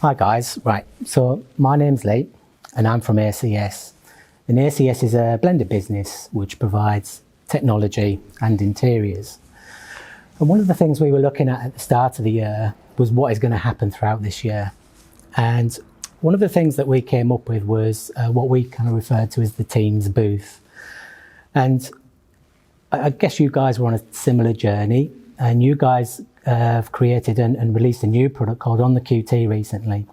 Hi guys, right, so my name's Lee and I'm from ACS. And ACS is a blended business which provides technology and interiors. And one of the things we were looking at the start of the year was what is going to happen throughout this year. And one of the things that we came up with was what we kind of referred to as the Teams booth. And I guess you guys were on a similar journey, and you guys have created and released a new product called On the QT recently.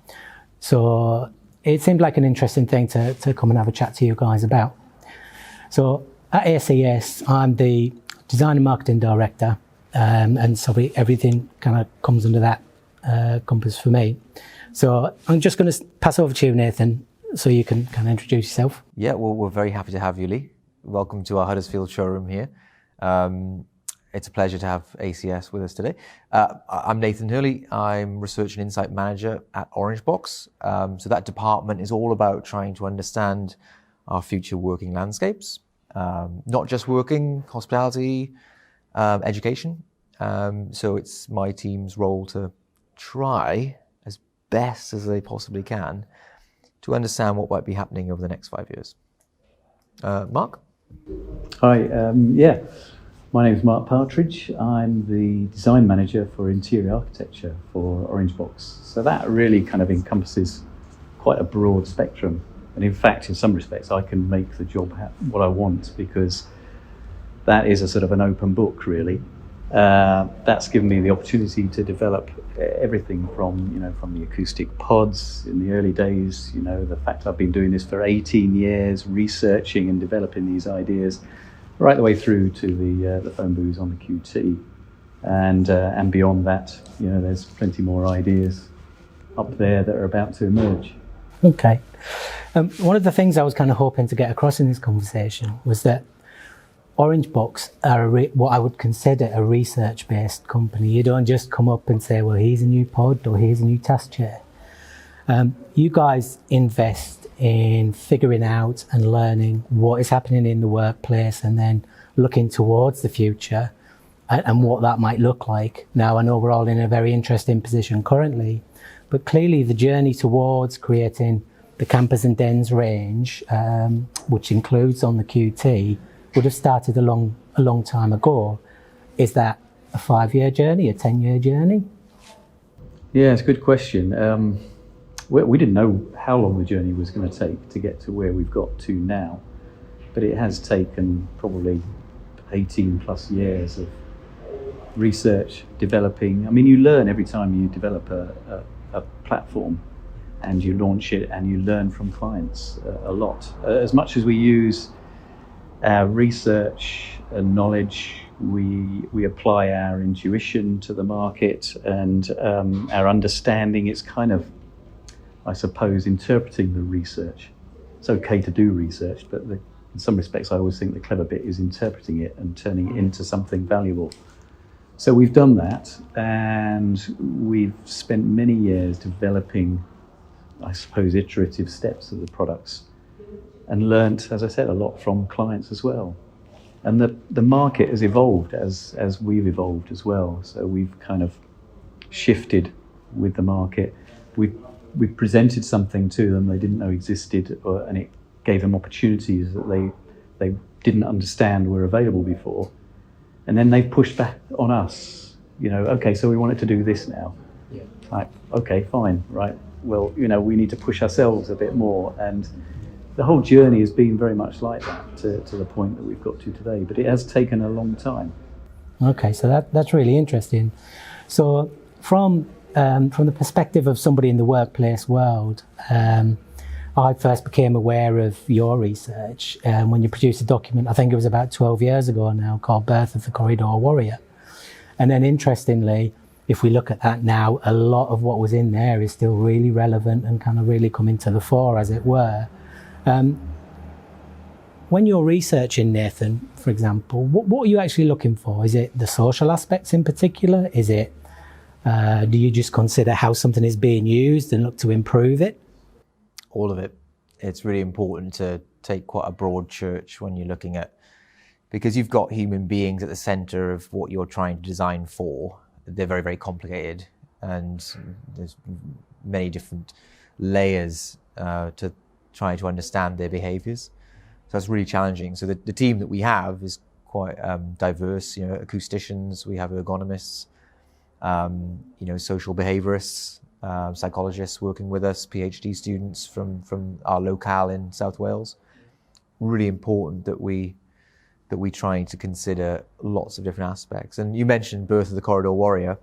So it seemed like an interesting thing to come and have a chat to you guys about. So at ACS, I'm the Design and Marketing Director, and so everything kind of comes under that compass for me. So I'm just going to pass over to you, Nathan, so you can kind of introduce yourself. Yeah, well, we're very happy to have you, Lee. Welcome to our Huddersfield showroom here. It's a pleasure to have ACS with us today. I'm Nathan Hurley. I'm Research and Insight Manager at Orangebox. So that department is all about trying to understand our future working landscapes, not just working, hospitality, education. So it's my team's role to try as best as they possibly can to understand what might be happening over the next 5 years. Mark? Hi, my name is Mark Partridge. I'm the Design Manager for Interior Architecture for Orangebox. So that really kind of encompasses quite a broad spectrum. And in fact, in some respects, I can make the job what I want, because that is a sort of an open book, really. That's given me the opportunity to develop everything from the acoustic pods in the early days, the fact I've been doing this for 18 years, researching and developing these ideas, right the way through to the phone booths on the QT. And beyond that, there's plenty more ideas up there that are about to emerge. Okay. One of the things I was kind of hoping to get across in this conversation was that Orangebox are what I would consider a research-based company. You don't just come up and say, well, here's a new pod or here's a new task chair. You guys invest in figuring out and learning what is happening in the workplace and then looking towards the future and what that might look like. Now, I know we're all in a very interesting position currently, but clearly the journey towards creating the campers and dens range, which includes On the QT, would have started a long time ago. Is that a 5-year journey, a 10-year journey? Yeah, it's a good question. We didn't know how long the journey was going to take to get to where we've got to now, but it has taken probably 18 plus years of research, developing. I mean, you learn every time you develop a platform and you launch it, and you learn from clients a lot. As much as we use our research and knowledge, we apply our intuition to the market and our understanding. It's kind of, I suppose, interpreting the research. It's okay to do research, but in some respects, I always think the clever bit is interpreting it and turning it into something valuable. So we've done that, and we've spent many years developing, I suppose, iterative steps of the products, and learnt, as I said, a lot from clients as well. And the market has evolved as we've evolved as well. So we've kind of shifted with the market. We've presented something to them they didn't know existed, and it gave them opportunities that they didn't understand were available before. And then they pushed back on us, okay, so we wanted to do this now. Yeah. Like, okay, fine, right. Well, we need to push ourselves a bit more. And the whole journey has been very much like that to the point that we've got to today, but it has taken a long time. Okay, so that's really interesting. So from the perspective of somebody in the workplace world, I first became aware of your research when you produced a document, I think it was about 12 years ago now, called Birth of the Corridor Warrior. And then interestingly, if we look at that now, a lot of what was in there is still really relevant and kind of really coming to the fore, as it were. When you're researching, Nathan, for example, what are you actually looking for? Is it the social aspects in particular? Is it, do you just consider how something is being used and look to improve it? All of it. It's really important to take quite a broad church when you're looking at, because you've got human beings at the center of what you're trying to design for. They're very, very complicated. and there's many different layers to try to understand their behaviors. So that's really challenging. So the team that we have is quite diverse. Acousticians, we have ergonomists, social behaviorists, psychologists working with us, PhD students from our locale in South Wales. Really important that we try to consider lots of different aspects. And you mentioned Birth of the Corridor Warrior.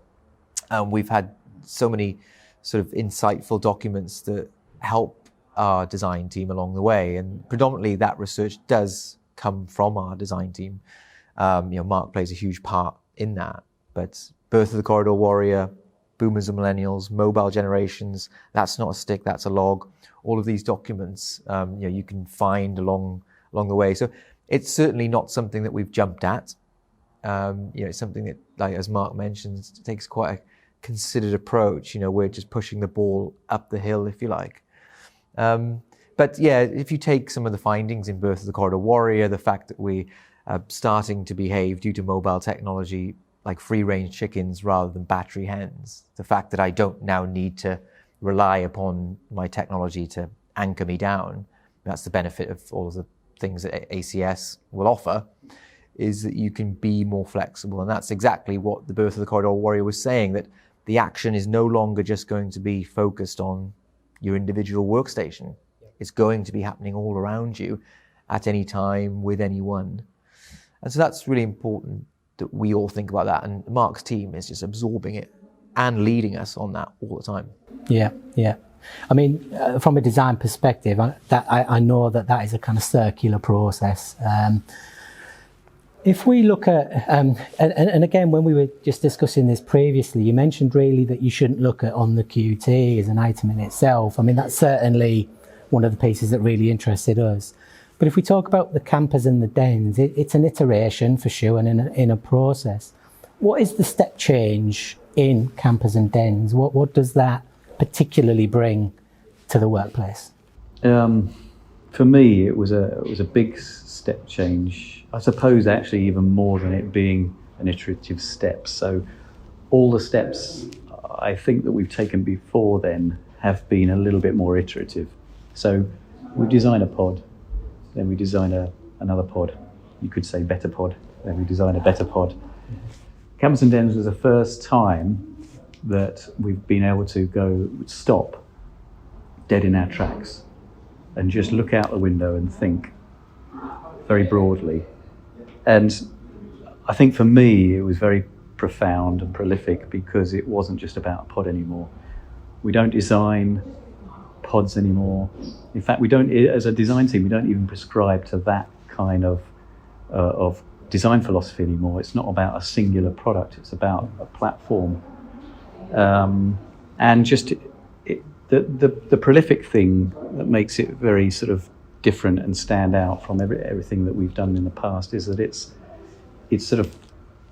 We've had so many sort of insightful documents that help our design team along the way, and predominantly that research does come from our design team. Mark plays a huge part in that, but Birth of the Corridor Warrior, Boomers and Millennials, Mobile Generations, That's Not a Stick, That's a Log, all of these documents you can find along the way. So it's certainly not something that we've jumped at. It's something that, like as Mark mentions, takes quite a considered approach. We're just pushing the ball up the hill, if you like. But yeah, if you take some of the findings in Birth of the Corridor Warrior, the fact that we are starting to behave due to mobile technology like free-range chickens rather than battery hens, the fact that I don't now need to rely upon my technology to anchor me down, that's the benefit of all of the things that ACS will offer, is that you can be more flexible. And that's exactly what the Birth of the Corridor Warrior was saying, that the action is no longer just going to be focused on your individual workstation. It's going to be happening all around you at any time with anyone. And so that's really important that we all think about that. And Mark's team is just absorbing it and leading us on that all the time. Yeah. I mean, from a design perspective, I know that is a kind of circular process. If we look at, and again, when we were just discussing this previously, you mentioned really that you shouldn't look at on the QT as an item in itself. I mean, that's certainly one of the pieces that really interested us. But if we talk about the campers and the dens, it's an iteration for sure and in a process. What is the step change in campers and dens? What does that particularly bring to the workplace? For me, it was a big step change. I suppose actually even more than it being an iterative step. So all the steps I think that we've taken before then have been a little bit more iterative. So we design a pod, then we design another pod. You could say better pod, then we design a better pod. Campers and dens was the first time that we've been able to go stop dead in our tracks and just look out the window and think very broadly. And I think for me, it was very profound and prolific because it wasn't just about a pod anymore. We don't design pods anymore. In fact, we don't, as a design team, we don't even prescribe to that kind of design philosophy anymore. It's not about a singular product, it's about a platform. And just the prolific thing that makes it very sort of different and stand out from everything that we've done in the past is that it's sort of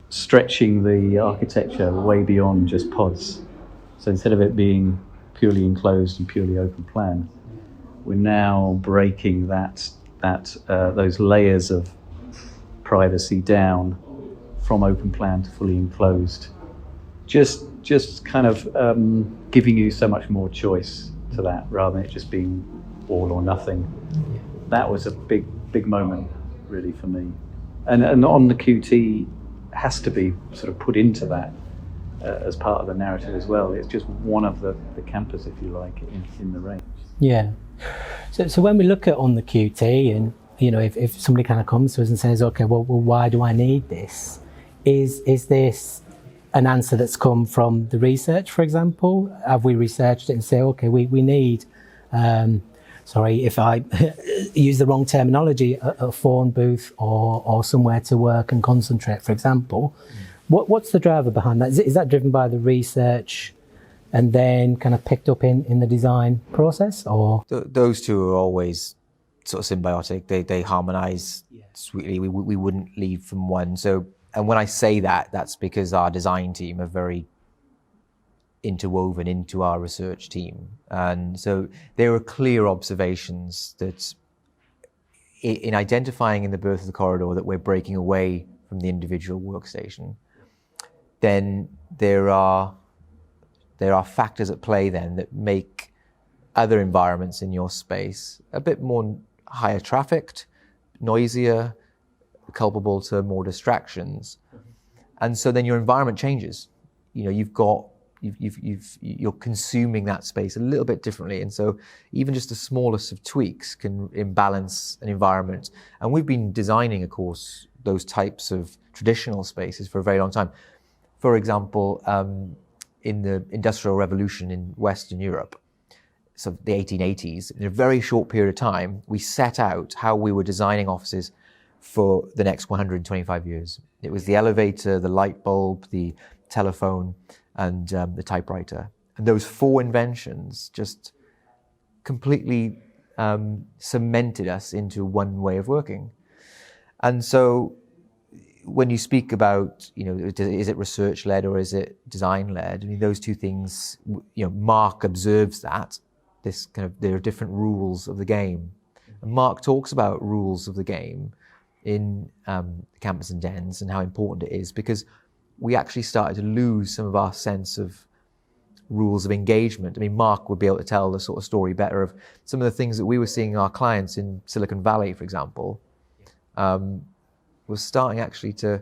stretching the architecture way beyond just pods. So instead of it being purely enclosed and purely open plan, we're now breaking those layers of privacy down from open plan to fully enclosed. Just kind of giving you so much more choice to that rather than it just being all or nothing. That was a big moment really for me. And on the QT has to be sort of put into that as part of the narrative as well. It's just one of the campers, if you like, in the range. Yeah. So when we look at on the QT, and if somebody kind of comes to us and says, okay, well why do I need this? Is this an answer that's come from the research, for example? Have we researched it and say, okay, we need, sorry if I use the wrong terminology, a phone booth or somewhere to work and concentrate, for example. What's the driver behind that? Is that driven by the research and then kind of picked up in the design process, or? Those two are always sort of symbiotic. They harmonize sweetly. We wouldn't leave from one. So, and when I say that, that's because our design team are very interwoven into our research team. And so there are clear observations that in identifying in the Birth of the Corridor that we're breaking away from the individual workstation, then there are there are factors at play then that make other environments in your space a bit more higher trafficked, noisier, culpable to more distractions. And so then your environment changes. You know, you're consuming that space a little bit differently. And so even just the smallest of tweaks can imbalance an environment. And we've been designing, of course, those types of traditional spaces for a very long time. For example, in the Industrial Revolution in Western Europe, so the 1880s, in a very short period of time, we set out how we were designing offices for the next 125 years. It was the elevator, the light bulb, the telephone, and the typewriter. And those four inventions just completely cemented us into one way of working. And so when you speak about, you know, is it research-led or is it design-led? I mean, those two things, you know, Mark observes that, this kind of, there are different rules of the game. And Mark talks about rules of the game in Campus and Dens and how important it is, because we actually started to lose some of our sense of rules of engagement. I mean, Mark would be able to tell the sort of story better of some of the things that we were seeing in our clients in Silicon Valley, for example, was starting actually to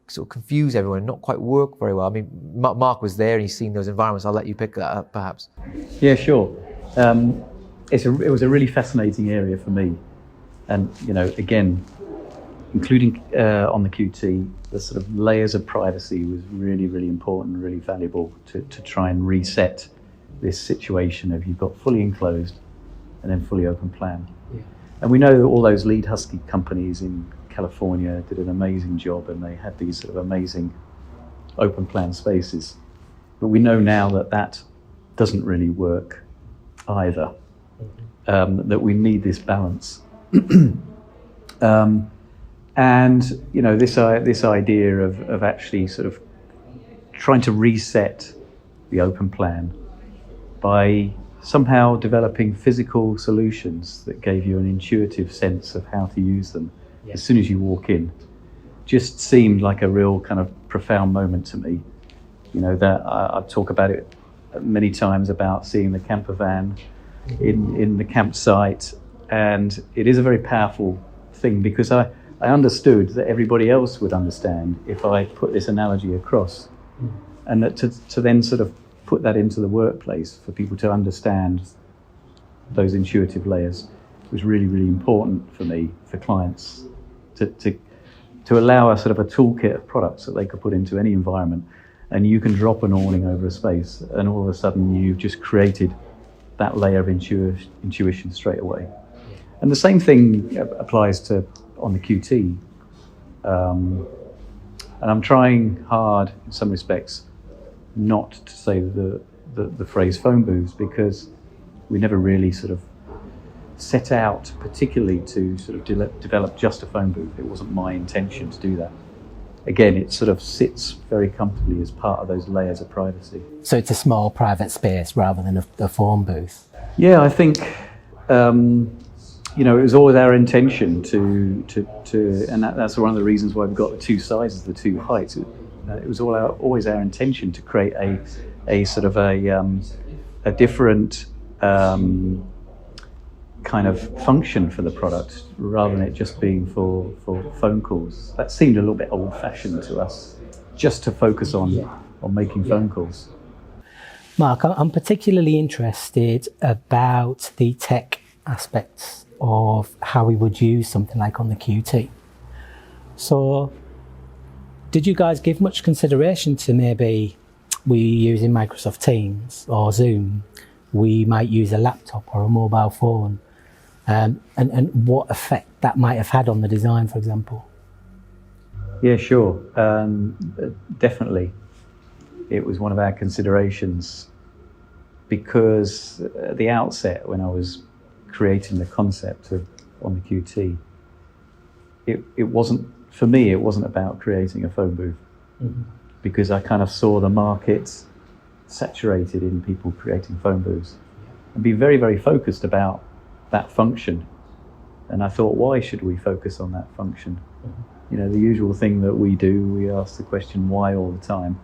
sort of confuse everyone and not quite work very well. I mean, Mark was there and he's seen those environments. I'll let you pick that up, perhaps. Yeah, sure. It was a really fascinating area for me. And, you know, again, including on the QT, the sort of layers of privacy was really, really important, really valuable to try and reset this situation of you've got fully enclosed and then fully open plan. Yeah. And we know that all those lead Husky companies in California did an amazing job, and they had these sort of amazing open plan spaces. But we know now that that doesn't really work either, that we need this balance. And, you know, this idea of actually sort of trying to reset the open plan by somehow developing physical solutions that gave you an intuitive sense of how to use them as soon as you walk in, just seemed like a real kind of profound moment to me. You know, that I talk about it many times about seeing the camper van in the campsite, and it is a very powerful thing because I understood that everybody else would understand if I put this analogy across, and that to then sort of put that into the workplace for people to understand those intuitive layers was really, really important for me, for clients, to allow a sort of a toolkit of products that they could put into any environment, and you can drop an awning over a space and all of a sudden you've just created that layer of intuition straight away. And the same thing applies to on the QT. And I'm trying hard in some respects not to say the phrase phone booths, because we never really sort of set out particularly to sort of develop just a phone booth. It wasn't my intention to do that. Again, it sort of sits very comfortably as part of those layers of privacy. So it's a small private space rather than a phone booth? Yeah, I think you know, it was always our intention to and that's one of the reasons why we've got the two sizes, the two heights. It was always our intention to create a sort of a different kind of function for the product, rather than it just being for phone calls. That seemed a little bit old-fashioned to us, just to focus on making phone calls. Mark, I'm particularly interested about the tech aspects of how we would use something like on the QT. So did you guys give much consideration to maybe we using Microsoft Teams or Zoom, we might use a laptop or a mobile phone, and what effect that might have had on the design, for example? Yeah, sure. Definitely. It was one of our considerations, because at the outset, when I was creating the concept of on the QT, it wasn't, for me, it wasn't about creating a phone booth, because I kind of saw the market saturated in people creating phone booths, and be very, very focused about that function. And I thought, why should we focus on that function? You know, the usual thing that we do, we ask the question why all the time.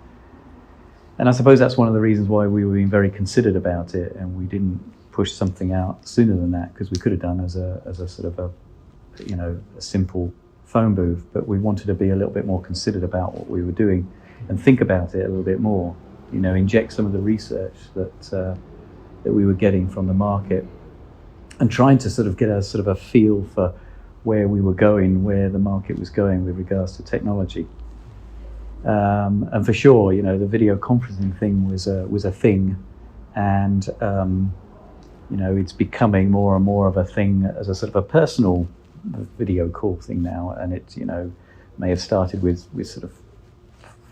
And I suppose that's one of the reasons why we were being very considered about it, and we didn't push something out sooner than that, because we could have done as a sort of a simple phone booth, but we wanted to be a little bit more considered about what we were doing and think about it a little bit more. Inject some of the research that we were getting from the market, and trying to sort of get a sort of a feel for where we were going, where the market was going with regards to technology. And for sure, the video conferencing thing was a thing, and it's becoming more and more of a thing as a sort of a personal video call thing now, and it may have started with sort of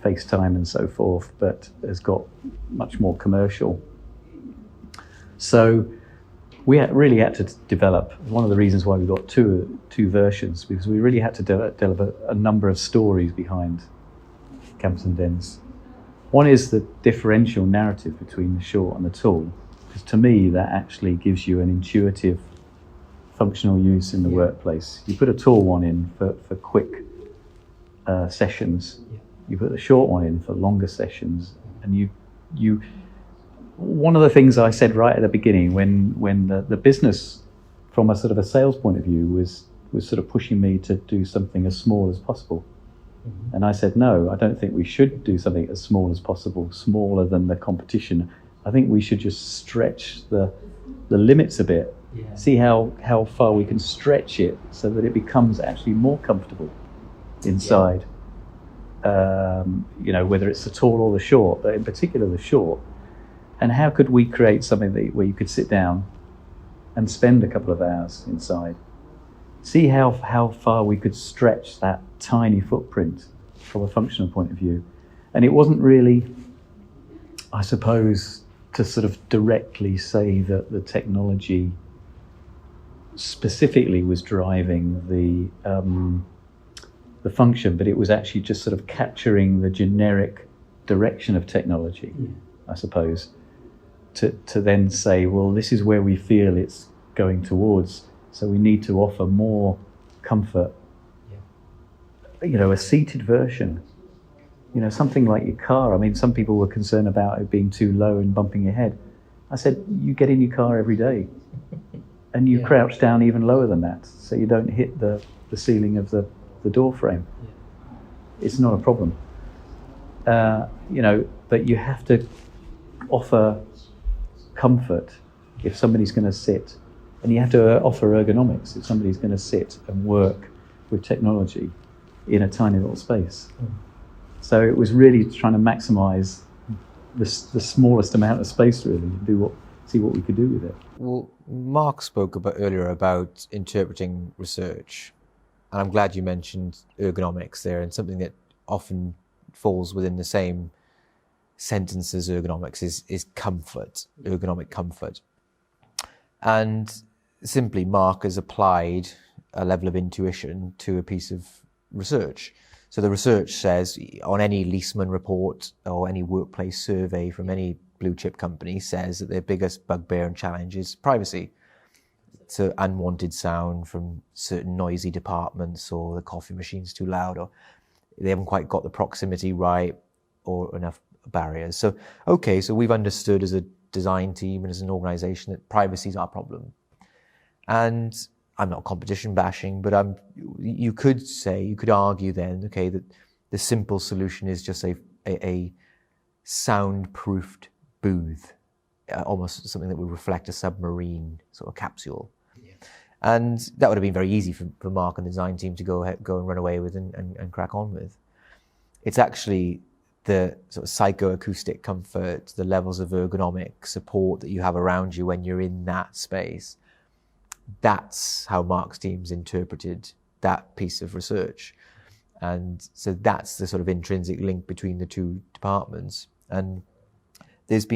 FaceTime and so forth, but has got much more commercial. So we really had to develop, one of the reasons why we got two versions, because we really had to develop a number of stories behind Campers and Dens. One is the differential narrative between the short and the tall, because to me that actually gives you an intuitive functional use in the workplace. You put a tall one in for quick sessions, you put the short one in for longer sessions, and you one of the things I said right at the beginning, when the business from a sort of a sales point of view was sort of pushing me to do something as small as possible. And I said, no, I don't think we should do something as small as possible, smaller than the competition. I think we should just stretch the limits a bit, see how far we can stretch it so that it becomes actually more comfortable inside. Whether it's the tall or the short, but in particular the short. And how could we create something where you could sit down and spend a couple of hours inside? See how far we could stretch that tiny footprint from a functional point of view. And it wasn't really, I suppose, to sort of directly say that the technology specifically was driving the function, but it was actually just sort of capturing the generic direction of technology, I suppose, to then say, well, this is where we feel it's going towards. So we need to offer more comfort, a seated version, something like your car. I mean, some people were concerned about it being too low and bumping your head. I said, you get in your car every day and you crouch down even lower than that, so you don't hit the ceiling of the door frame. It's not a problem. But you have to offer comfort if somebody's going to sit. And you have to offer ergonomics if somebody's going to sit and work with technology in a tiny little space. So it was really trying to maximize the smallest amount of space, really, and see what we could do with it. Well, Mark spoke earlier about interpreting research, and I'm glad you mentioned ergonomics there, and something that often falls within the same sentence as ergonomics is comfort, ergonomic comfort. And simply, Mark has applied a level of intuition to a piece of research. So the research says on any Leaseman report or any workplace survey from any blue chip company says that their biggest bugbear and challenge is privacy. So unwanted sound from certain noisy departments, or the coffee machine's too loud, or they haven't quite got the proximity right, or enough barriers. So we've understood as a design team and as an organization that privacy is our problem. And I'm not competition bashing, but you could argue then, that the simple solution is just a soundproofed booth, almost something that would reflect a submarine sort of capsule. And that would have been very easy for Mark and the design team to go and run away with and crack on with. It's actually the sort of psychoacoustic comfort, the levels of ergonomic support that you have around you when you're in that space. That's how Mark's team's interpreted that piece of research. And so that's the sort of intrinsic link between the two departments. And there's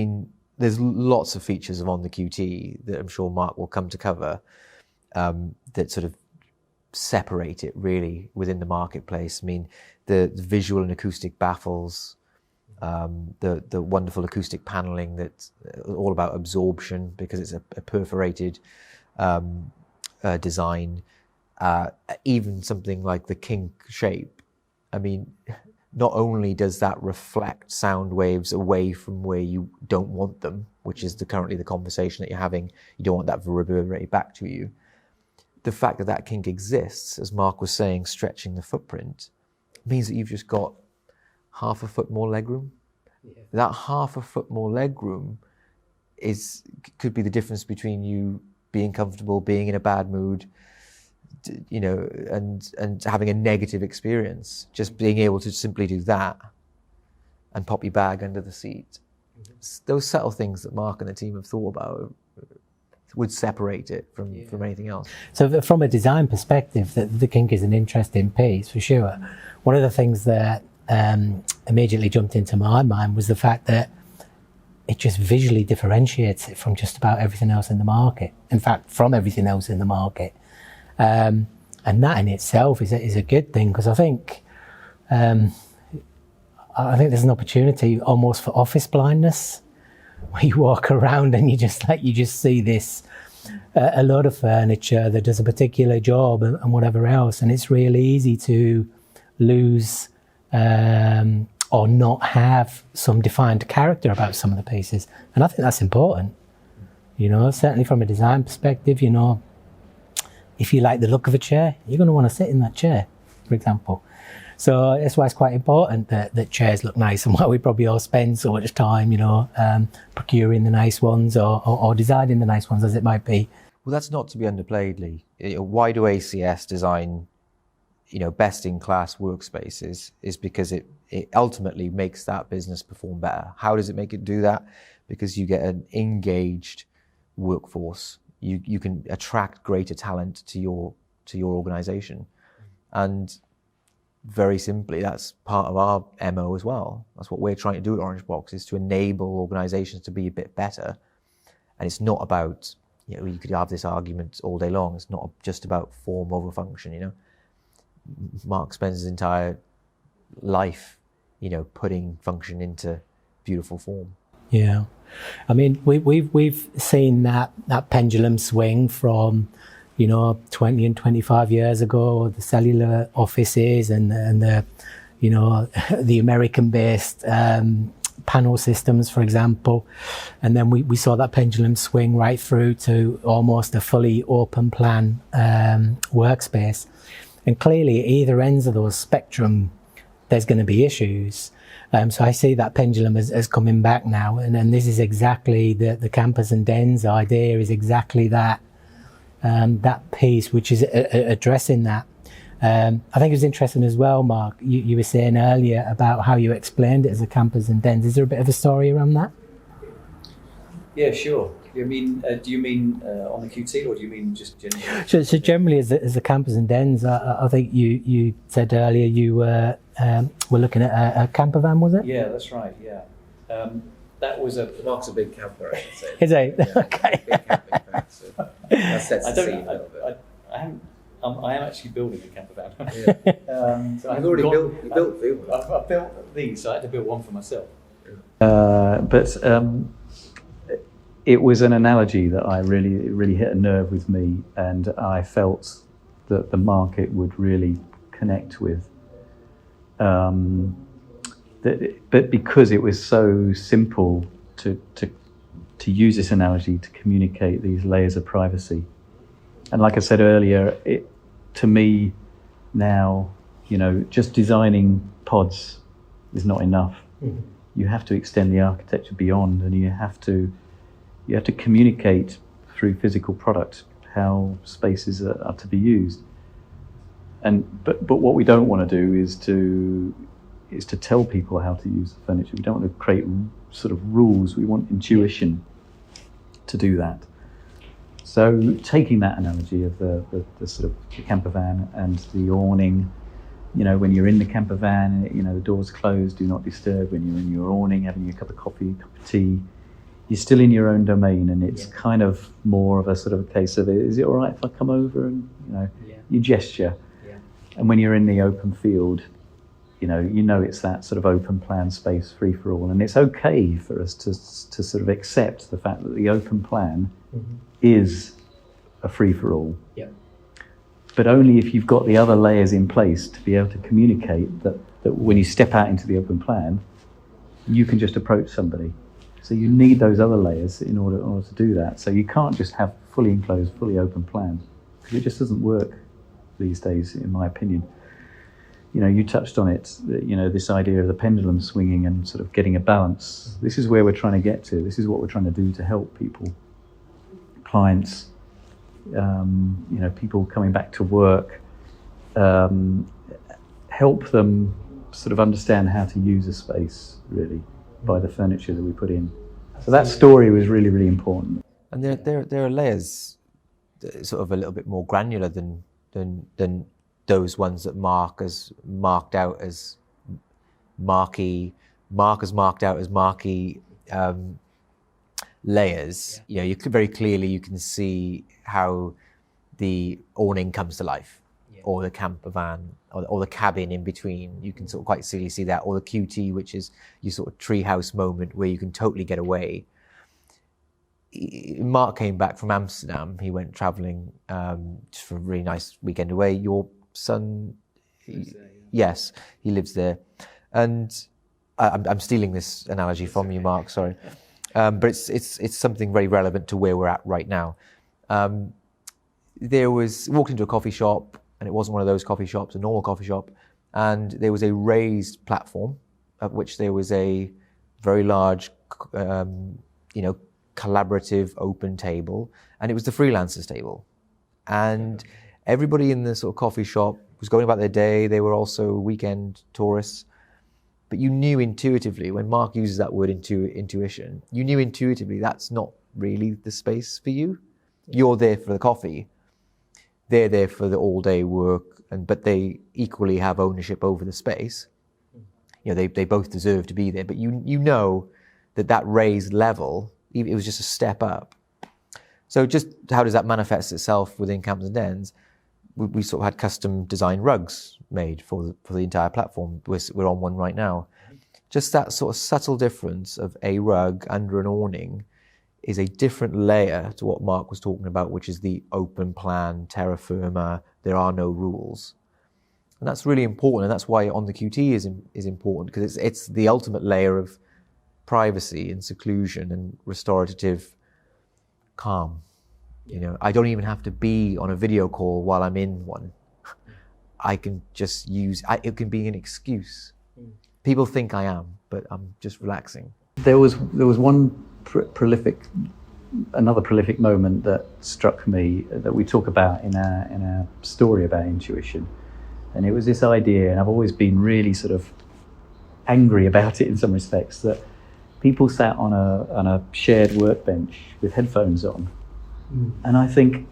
lots of features of On the QT that I'm sure Mark will come to cover, that sort of separate it really within the marketplace. I mean, the visual and acoustic baffles, the wonderful acoustic paneling that's all about absorption because it's a perforated design, even something like the kink shape. I mean, not only does that reflect sound waves away from where you don't want them, which is currently the conversation that you're having, you don't want that to reverberate back to you. The fact that that kink exists, as Mark was saying, stretching the footprint, means that you've just got half a foot more legroom. Yeah. That half a foot more legroom could be the difference between you being comfortable, being in a bad mood, and having a negative experience. Just being able to simply do that and pop your bag under the seat. Mm-hmm. Those subtle things that Mark and the team have thought about would separate it from anything else. So from a design perspective, the kink is an interesting piece for sure. One of the things that immediately jumped into my mind was the fact that it just visually differentiates it from just about everything else in the market. In fact, from everything else in the market. And that in itself is a good thing, because I think there's an opportunity almost for office blindness, where you walk around and you just see this a lot of furniture that does a particular job and whatever else, and it's really easy to lose or not have some defined character about some of the pieces, and I think that's important. Certainly from a design perspective, if you like the look of a chair, you're going to want to sit in that chair, for example. So that's why it's quite important that chairs look nice, and why we probably all spend so much time, procuring the nice ones or designing the nice ones, as it might be. Well, that's not to be underplayed, Lee. Why do ACS design, best-in-class workspaces? Is because it ultimately makes that business perform better. How does it make it do that? Because you get an engaged workforce. You can attract greater talent to your organization, and very simply, that's part of our MO as well. That's what we're trying to do at Orangebox, is to enable organizations to be a bit better. And it's not about, you could have this argument all day long. It's not just about form over function, Mark spends his entire life, putting function into beautiful form. Yeah. I mean, we've seen that pendulum swing from 20 and 25 years ago, the cellular offices and the the American-based panel systems, for example, and then we saw that pendulum swing right through to almost a fully open plan workspace. And clearly, at either ends of those spectrum, there's going to be issues. So I see that pendulum as coming back now, and this is exactly the campers and dens idea, is exactly that. That piece, which is addressing that. I think it was interesting as well, Mark, you were saying earlier about how you explained it as a campers and dens. Is there a bit of a story around that? Yeah, sure. Do you mean on the QT, or do you mean just generally? So generally, as a campers and dens, I think you said earlier you were looking at a camper van, was it? Yeah, that's right. Yeah, that was Mark's a big camper, I should say. Is he? Yeah, okay. big camping fan, so that sets the scene a little bit. I am actually building a camper van. Yeah. So I've already built I've built these, so I had to build one for myself. It was an analogy that I really hit a nerve with me, and I felt that the market would really connect with. But because it was so simple to use this analogy to communicate these layers of privacy, and like I said earlier, to me now, just designing pods is not enough. Mm-hmm. You have to extend the architecture beyond, and you have to communicate through physical product how spaces are to be used. But what we don't want to do is to tell people how to use the furniture. We don't want to create sort of rules. We want intuition to do that. So taking that analogy of the sort of the camper van and the awning, when you're in the camper van, the door's closed, do not disturb. When you're in your awning, having a cup of coffee, a cup of tea, you're still in your own domain, and it's kind of more of a sort of a case of, is it all right if I come over, and you gesture. Yeah. And when you're in the open field, it's that sort of open plan space, free for all, and it's okay for us to sort of accept the fact that the open plan is a free for all. Yeah. But only if you've got the other layers in place to be able to communicate that that when you step out into the open plan, you can just approach somebody. So you need those other layers in order to do that. So you can't just have fully enclosed, fully open plan, because it just doesn't work these days, in my opinion. You touched on it, this idea of the pendulum swinging and sort of getting a balance. This is where we're trying to get to. This is what we're trying to do to help people, clients, people coming back to work, help them sort of understand how to use a space, really, by the furniture that we put in. So that story was really, really important. And there are layers sort of a little bit more granular than those ones that Mark has marked out as marquee. Mark has marked out as marquee layers. You very clearly you can see how the awning comes to life, or the camper van, or the cabin in between. You can sort of quite clearly see that, or the QT, which is your sort of treehouse moment where you can totally get away. Mark came back from Amsterdam. He went traveling just for a really nice weekend away. Your son, yes, he lives there. And I'm stealing this analogy from you, Mark, sorry. But it's something very relevant to where we're at right now. Walked into a coffee shop, and it wasn't one of those coffee shops, a normal coffee shop, and there was a raised platform at which there was a very large, collaborative open table, and it was the freelancers table. And everybody in the sort of coffee shop was going about their day. They were also weekend tourists. But you knew intuitively, when Mark uses that word intuition, you knew intuitively that's not really the space for you. You're there for the coffee. They're there for the all-day work, but they equally have ownership over the space. They both deserve to be there. But you know that raised level, it was just a step up. So just how does that manifest itself within Camps and Dens? We sort of had custom design rugs made for the entire platform. We're on one right now. Just that sort of subtle difference of a rug under an awning is a different layer to what Mark was talking about, which is the open plan, terra firma, there are no rules. And that's really important, and that's why on the QT is important, because it's the ultimate layer of privacy and seclusion and restorative calm. I don't even have to be on a video call while I'm in one. I can just it can be an excuse. People think I am, but I'm just relaxing. There was one another prolific moment that struck me that we talk about in our story about intuition, and it was this idea, and I've always been really sort of angry about it in some respects, that people sat on a shared workbench with headphones on. And I think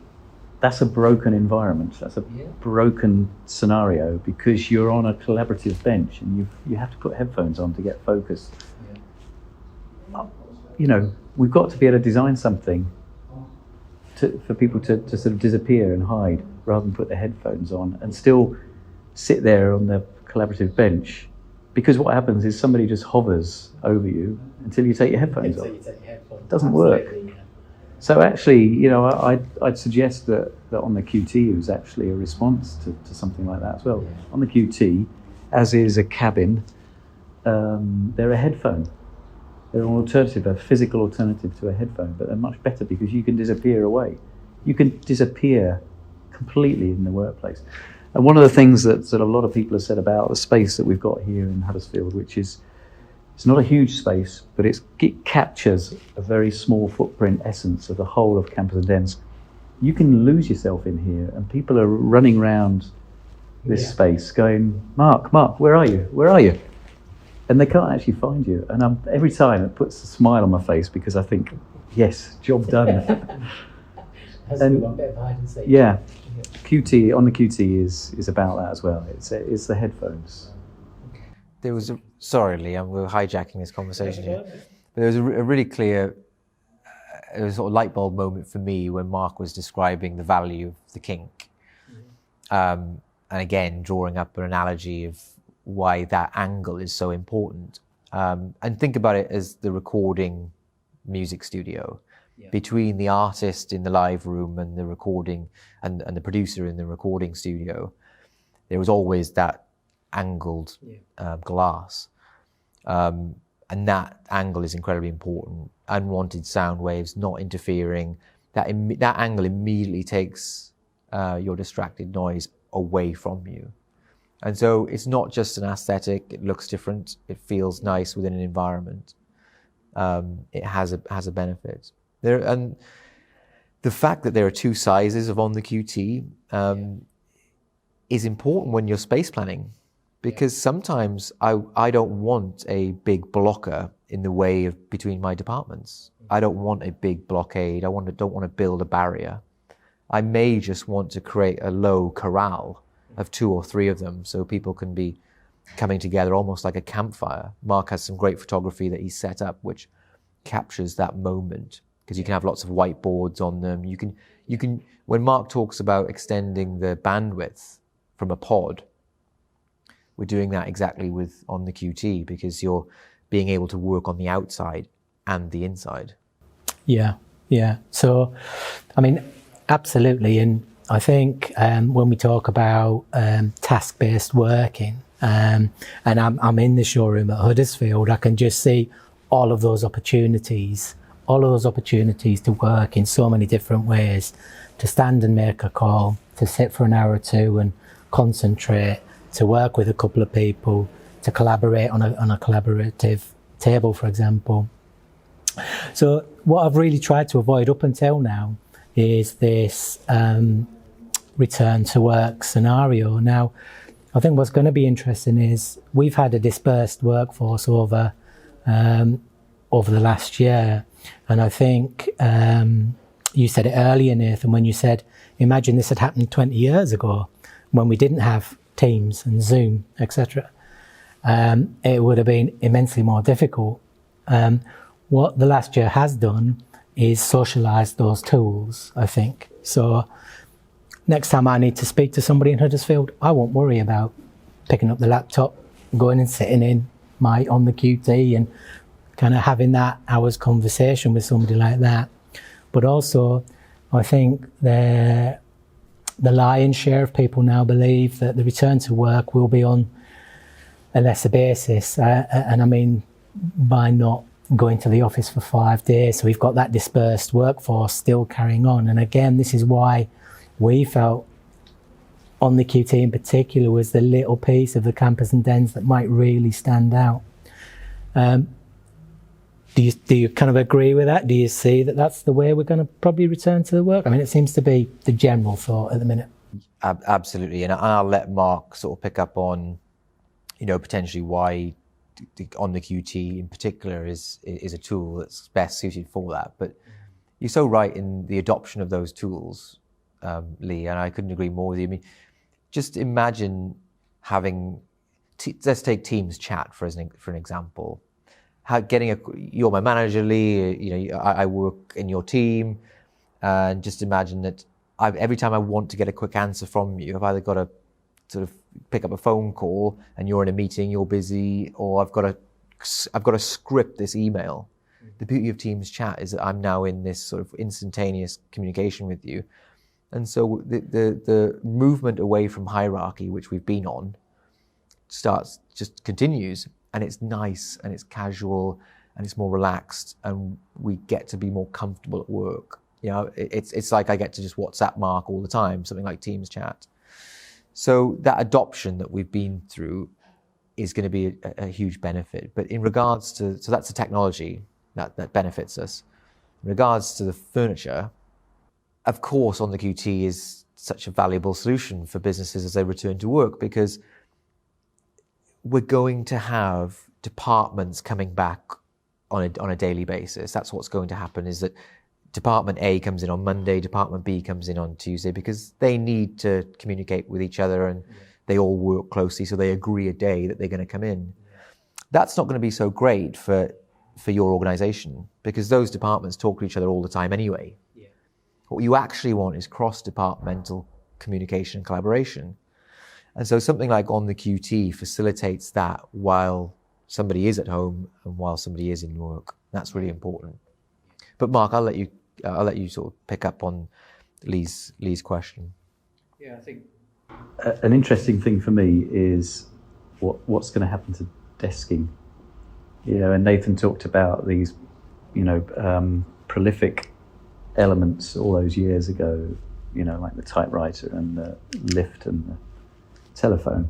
that's a broken environment. That's a broken scenario, because you're on a collaborative bench and you have to put headphones on to get focused. We've got to be able to design something for people to sort of disappear and hide, rather than put their headphones on and still sit there on the collaborative bench. Because what happens is somebody just hovers over you until you take your headphones off. It doesn't work. So actually, I'd suggest that on the QT it was actually a response to something like that as well. Yeah. On the QT, as is a cabin, they're a headphone. They're an alternative, a physical alternative to a headphone, but they're much better because you can disappear away. You can disappear completely in the workplace. And one of the things that a lot of people have said about the space that we've got here in Huddersfield, which is, it's not a huge space, but it captures a very small footprint essence of the whole of Campers and Dens. You can lose yourself in here, and people are running around this space going, Mark, where are you? Where are you? And they can't actually find you. And every time it puts a smile on my face, because I think, yes, job done. And one bit of hide and seek. Yeah, QT on the QT is about that as well. It's the headphones. There was sorry, Lee, we're hijacking this conversation here. But there was a really clear, sort of light bulb moment for me when Mark was describing the value of the kink, and again drawing up an analogy of why that angle is so important. And think about it as the recording music studio. Yeah. Between the artist in the live room and the recording and the producer in the recording studio, there was always that angled glass. And that angle is incredibly important. Unwanted sound waves not interfering. That angle immediately takes your distracted noise away from you. And so it's not just an aesthetic. It looks different. It feels nice within an environment. It has a benefit. And the fact that there are two sizes of on the QT is important when you're space planning, because sometimes I don't want a big blocker in the way of between my departments. I don't want a big blockade. Don't want to build a barrier. I may just want to create a low corral of 2 or 3 of them so people can be coming together almost like a campfire. Mark has some great photography that he's set up which captures that moment, because you can have lots of whiteboards on them. You can when Mark talks about extending the bandwidth from a pod, we're doing that exactly with on the QT, because you're being able to work on the outside and the inside. Yeah. So, I mean, absolutely. And I think when we talk about task-based working, and I'm in the showroom at Huddersfield, I can just see all of those opportunities to work in so many different ways, to stand and make a call, to sit for an hour or two and concentrate, to work with a couple of people, to collaborate on a collaborative table, for example. So what I've really tried to avoid up until now is this return to work scenario. Now, I think what's going to be interesting is we've had a dispersed workforce over the last year. And I think you said it earlier, Nathan, when you said, imagine this had happened 20 years ago when we didn't have Teams and Zoom, etc. It would have been immensely more difficult. What the last year has done is socialise those tools, I think. So next time I need to speak to somebody in Huddersfield, I won't worry about picking up the laptop, going and sitting in on the QT and kind of having that hour's conversation with somebody like that. But also, I think the lion's share of people now believe that the return to work will be on a lesser basis. And I mean, by not going to the office for 5 days. So we've got that dispersed workforce still carrying on. And again, this is why we felt on the QT in particular was the little piece of the campus and dens that might really stand out. Do you kind of agree with that? Do you see that that's the way we're going to probably return to the work? I mean, it seems to be the general thought at the minute. Absolutely. And I'll let Mark sort of pick up on, potentially why on the QT in particular is a tool that's best suited for that. But you're so right in the adoption of those tools, Lee, and I couldn't agree more with you. I mean, just imagine having, let's take Teams chat for an example. You're my manager, Lee, I work in your team, and just imagine that every time I want to get a quick answer from you, I've either got to sort of pick up a phone call and you're in a meeting, you're busy, or I've got to script this email. The beauty of Teams chat is that I'm now in this sort of instantaneous communication with you. And so the movement away from hierarchy, which we've been on, just continues, and it's nice and it's casual and it's more relaxed, and we get to be more comfortable at work. It's like I get to just WhatsApp Mark all the time, something like Teams chat. So that adoption that we've been through is going to be a huge benefit. But in regards to, so that's the technology that benefits us. In regards to the furniture, of course, on the QT is such a valuable solution for businesses as they return to work, because we're going to have departments coming back on a daily basis. That's what's going to happen, is that Department A comes in on Monday, Department B comes in on Tuesday, because they need to communicate with each other and they all work closely, so they agree a day that they're going to come in. That's not going to be so great for your organization, because those departments talk to each other all the time anyway. What you actually want is cross-departmental communication and collaboration. And so something like on the QT facilitates that while somebody is at home and while somebody is in work. That's really important. But Mark, I'll let you sort of pick up on Lee's question. Yeah, I think an interesting thing for me is what's going to happen to desking? And Nathan talked about these, prolific elements all those years ago, like the typewriter and the lift and the telephone.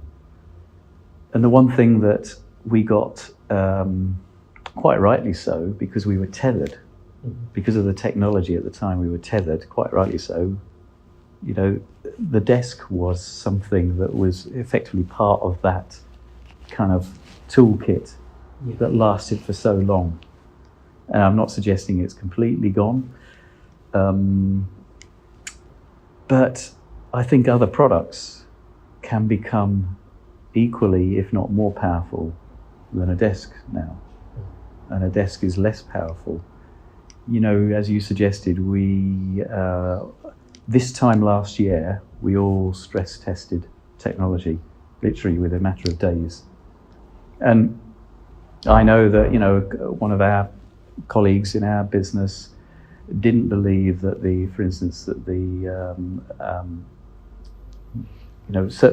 And the one thing that we got, quite rightly so, because we were tethered, because of the technology at the time, we were tethered, quite rightly so. The desk was something that was effectively part of that kind of toolkit that lasted for so long. And I'm not suggesting it's completely gone. But I think other products can become equally, if not more powerful than a desk now. And a desk is less powerful. As you suggested, we this time last year, we all stress tested technology, literally with a matter of days. And I know that, one of our colleagues in our business didn't believe that for instance, that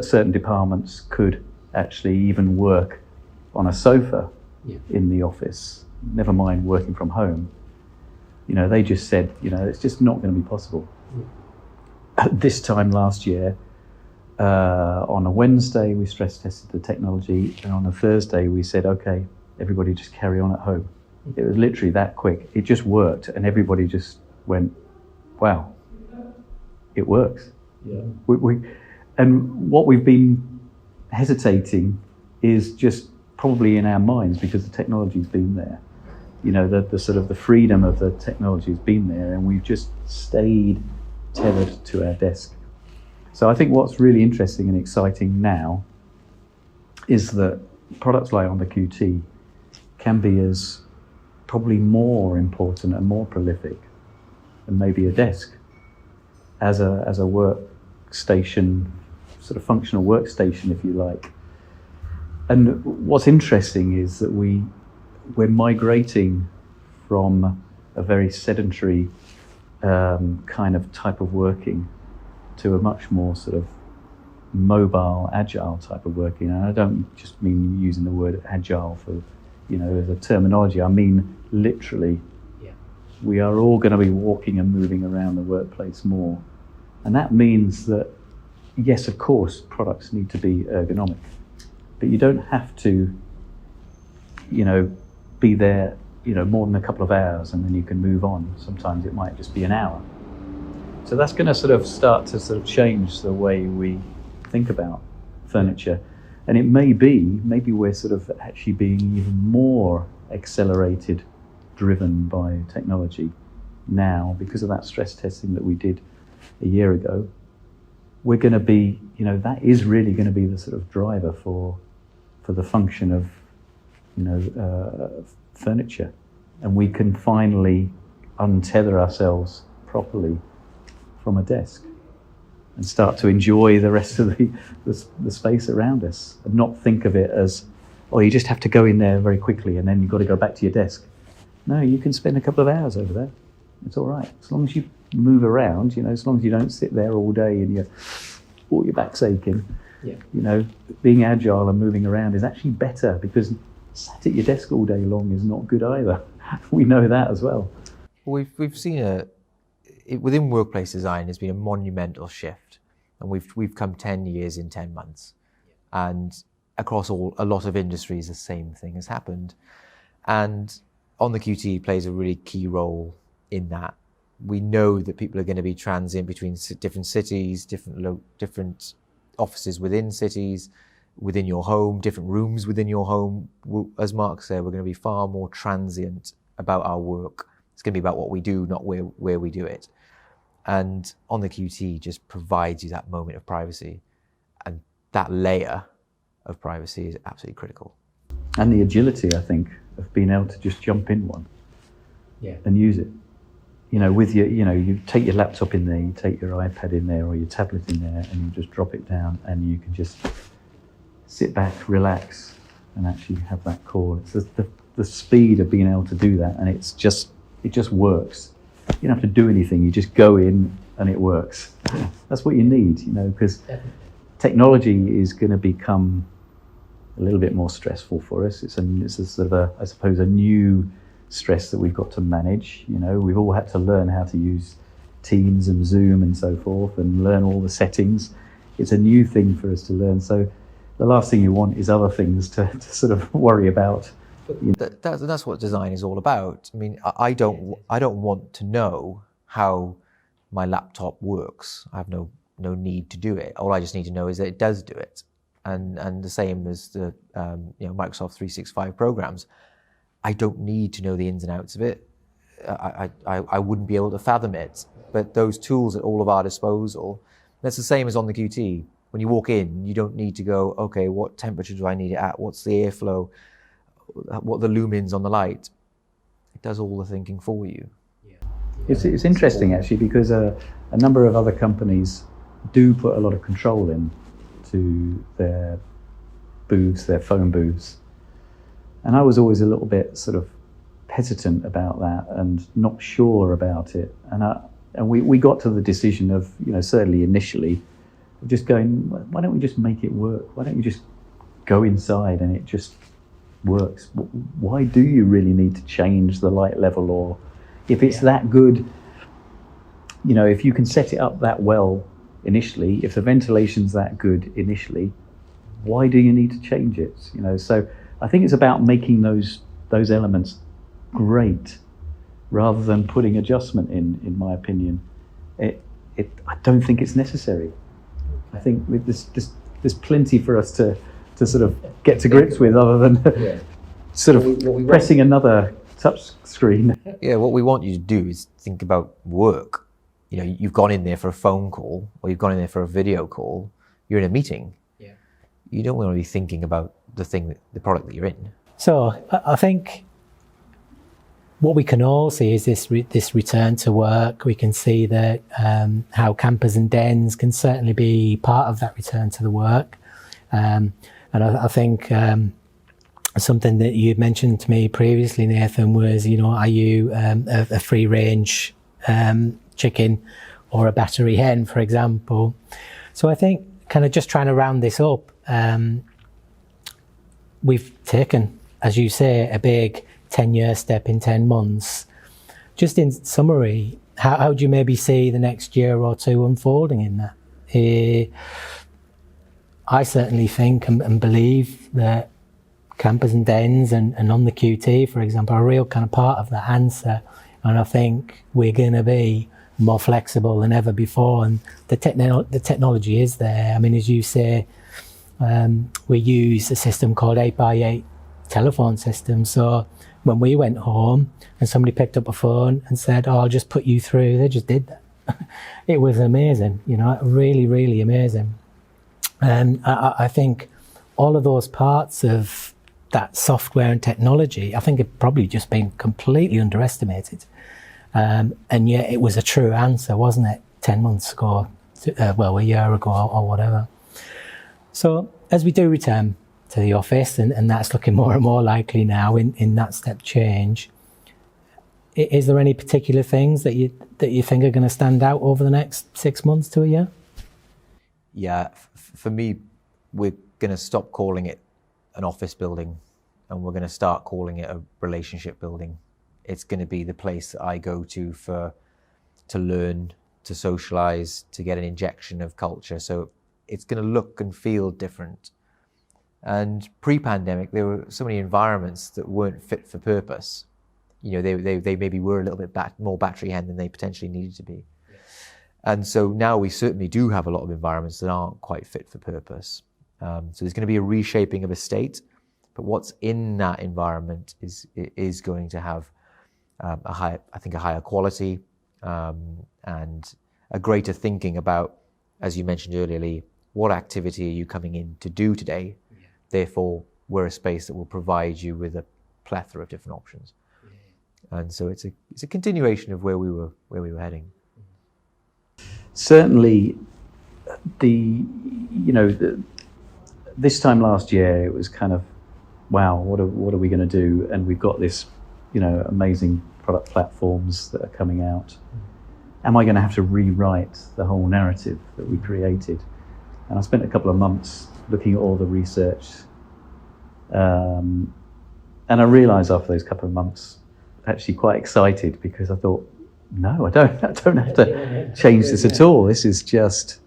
certain departments could actually even work on a sofa in the office, never mind working from home. They just said, it's just not going to be possible. This time last year, on a Wednesday, we stress tested the technology, and on a Thursday, we said, okay, everybody just carry on at home. It was literally that quick. It just worked, and everybody just went, wow, it works. Yeah. And what we've been hesitating is just probably in our minds, because the technology's been there. The sort of the freedom of the technology has been there, and we've just stayed tethered to our desk. So I think what's really interesting and exciting now is that products like on the QT can be as probably more important and more prolific than maybe a desk as a workstation, sort of functional workstation, if you like. And what's interesting is that we're migrating from a very sedentary kind of type of working to a much more sort of mobile, agile type of working. And I don't just mean using the word agile for, as a terminology. I mean literally. Yeah. We are all going to be walking and moving around the workplace more. And that means that, yes, of course, products need to be ergonomic, but you don't have to, be there, more than a couple of hours and then you can move on. Sometimes it might just be an hour. So that's going to start to change the way we think about furniture. And it maybe we're actually being even more accelerated, driven by technology now because of that stress testing that we did a year ago. We're going to be, that is really going to be the sort of driver for the function of, furniture. And we can finally untether ourselves properly from a desk and start to enjoy the rest of the space around us and not think of it as, you just have to go in there very quickly and then you've got to go back to your desk. No, you can spend a couple of hours over there. It's all right. As long as you move around, as long as you don't sit there all day and all your back's aching. Yeah. Being agile and moving around is actually better, because sat at your desk all day long is not good either. We know that as well. We've seen within workplace design, there's been a monumental shift, and we've come 10 years in 10 months, and across a lot of industries, the same thing has happened. And On the QT plays a really key role in that. We know that people are going to be transient between different cities, different offices within cities, within your home, different rooms within your home. As Mark said, we're going to be far more transient about our work. It's going to be about what we do, not where we do it. And On the QT just provides you that moment of privacy. And that layer of privacy is absolutely critical. And the agility, I think, of being able to just jump in one and use it. With you take your laptop in there, you take your iPad in there or your tablet in there, and you just drop it down and you can just sit back, relax, and actually have that call. It's the speed of being able to do that, and it just works. You don't have to do anything, you just go in and it works. That's what you need, because technology is going to become a little bit more stressful for us. It's a sort of I suppose, a new stress that we've got to manage. We've all had to learn how to use Teams and Zoom and so forth, and learn all the settings. It's a new thing for us to learn. So the last thing you want is other things to sort of worry about. That's what design is all about. I mean, I don't want to know how my laptop works. I have no need to do it. All I just need to know is that it does do it. And the same as the Microsoft 365 programs. I don't need to know the ins and outs of it. I wouldn't be able to fathom it. But those tools at all of our disposal, that's the same as on the QT. When you walk in, you don't need to go, okay, what temperature do I need it at? What's the airflow? What are the lumens on the light? It does all the thinking for you. It's interesting actually, because a number of other companies do put a lot of control in to their booths, their phone booths. And I was always a little bit sort of hesitant about that and not sure about it. And we got to the decision of, certainly initially, of just going, why don't we just make it work? Why don't you just go inside and it just works? Why do you really need to change the light level? Or if it's that good, if you can set it up that well initially, if the ventilation's that good initially, why do you need to change it? So I think it's about making those elements great rather than putting adjustment in my opinion. I don't think it's necessary. I think there's plenty for us to sort of get to grips with, other than sort of pressing another touch screen. Yeah, what we want you to do is think about work. You've gone in there for a phone call, or you've gone in there for a video call. You're in a meeting. Yeah. You don't want to be thinking about the product that you're in. So I think what we can all see is this return to work. We can see that how campers and dens can certainly be part of that return to the work. And I think something that you mentioned to me previously, Nathan, was, are you a free range chicken or a battery hen, for example? So I think, kind of just trying to round this up, we've taken, as you say, a big 10-year step in 10 months. Just in summary, how do you maybe see the next year or two unfolding in that? I certainly think and believe that campers and dens and on the QT, for example, are a real kind of part of that answer. And I think we're going to be more flexible than ever before. And the technology is there. I mean, as you say, we use a system called 8x8 telephone system. So when we went home and somebody picked up a phone and said, I'll just put you through, they just did that. It was amazing, really, really amazing. And I think all of those parts of that software and technology, I think have probably just been completely underestimated. And yet it was a true answer, wasn't it? 10 months ago, a year ago or whatever. So as we do return to the office, and that's looking more and more likely now in that step change, is there any particular things that you think are going to stand out over the next 6 months to a year? Yeah, for me, we're going to stop calling it an office building, and we're going to start calling it a relationship building. It's going to be the place that I go to to learn, to socialize, to get an injection of culture. So it's going to look and feel different. And pre-pandemic, there were so many environments that weren't fit for purpose. They maybe were a little bit more battery hen than they potentially needed to be. Yeah. And so now we certainly do have a lot of environments that aren't quite fit for purpose. So there's going to be a reshaping of a state, but what's in that environment is going to have a higher quality and a greater thinking about, as you mentioned earlier, Lee, what activity are you coming in to do today? Yeah. Therefore, we're a space that will provide you with a plethora of different options. Yeah. And so it's a continuation of where we were heading. Certainly, this time last year, it was kind of, wow, what are we going to do? And we've got this, amazing product platforms that are coming out. Am I going to have to rewrite the whole narrative that we created? And I spent a couple of months looking at all the research And I realised after those couple of months, actually quite excited, because I thought, no, I don't have to change this at all. This is just,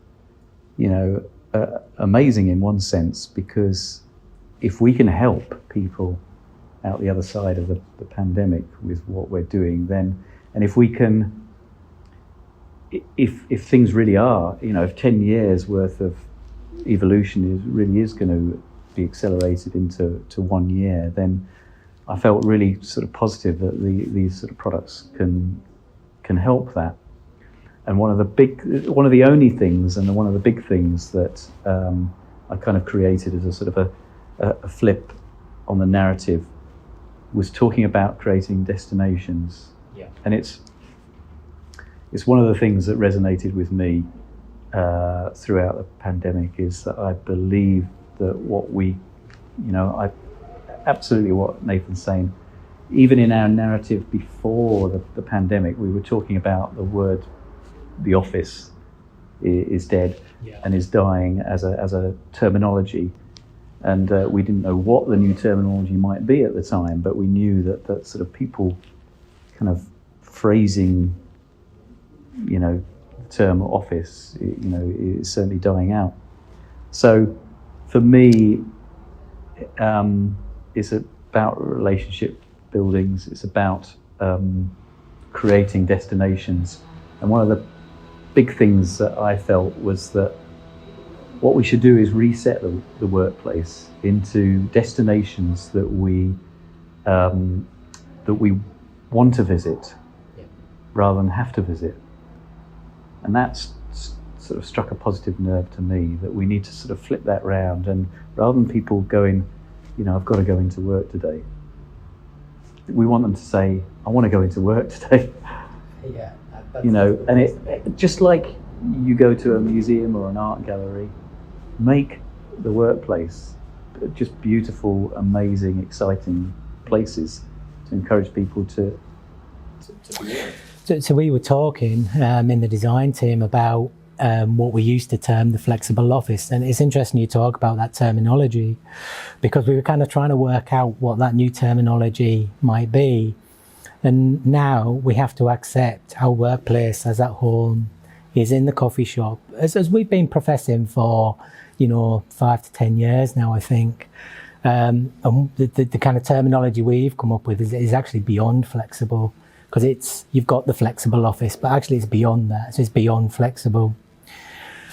amazing in one sense, because if we can help people out the other side of the pandemic with what we're doing, then, and if we can, if things really are, if 10 years worth of evolution really is going to be accelerated into 1 year, then I felt really sort of positive that these sort of products can help that. And one of the only things, and one of the big things that I kind of created as a sort of a flip on the narrative, was talking about creating destinations. Yeah. And it's one of the things that resonated with me throughout the pandemic, is that I believe that what we, absolutely what Nathan's saying, even in our narrative before the pandemic, we were talking about the word, the office is dead, Yeah. and is dying as a terminology. And we didn't know what the new terminology might be at the time, but we knew that sort of people kind of phrasing, the term office, is certainly dying out. So for me, it's about relationship buildings. It's about creating destinations. And one of the big things that I felt was that what we should do is reset the workplace into destinations that we want to visit, Yeah. rather than have to visit. And that's sort of struck a positive nerve to me, that we need to sort of flip that round, and rather than people going, I've got to go into work today, we want them to say, I want to go into work today. Yeah. And it just like you go to a museum or an art gallery, make the workplace just beautiful, amazing, exciting places to encourage people to be in. So we were talking in the design team about what we used to term the flexible office, and it's interesting you talk about that terminology, because we were kind of trying to work out what that new terminology might be. And now we have to accept our workplace as at home is in the coffee shop, as we've been professing for 5 to 10 years now, I think. And the kind of terminology we've come up with is actually beyond flexible, because you've got the flexible office, but actually it's beyond that. So it's beyond flexible.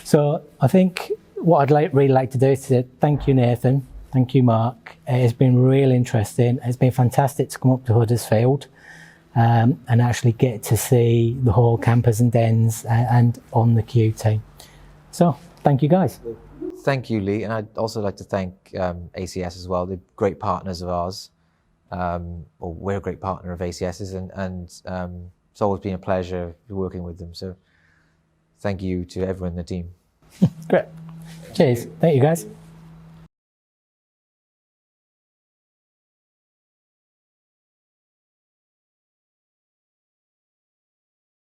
So I think what I'd really like to do is to thank you, Nathan. Thank you, Mark. It's been really interesting. It's been fantastic to come up to Huddersfield and actually get to see the whole campers and dens and on the QT. So thank you, guys. Thank you, Lee. And I'd also like to thank ACS as well. They're great partners of ours. Or we're a great partner of ACS's, and it's always been a pleasure working with them. So thank you to everyone in the team. Great. Cheers. Thank you, guys.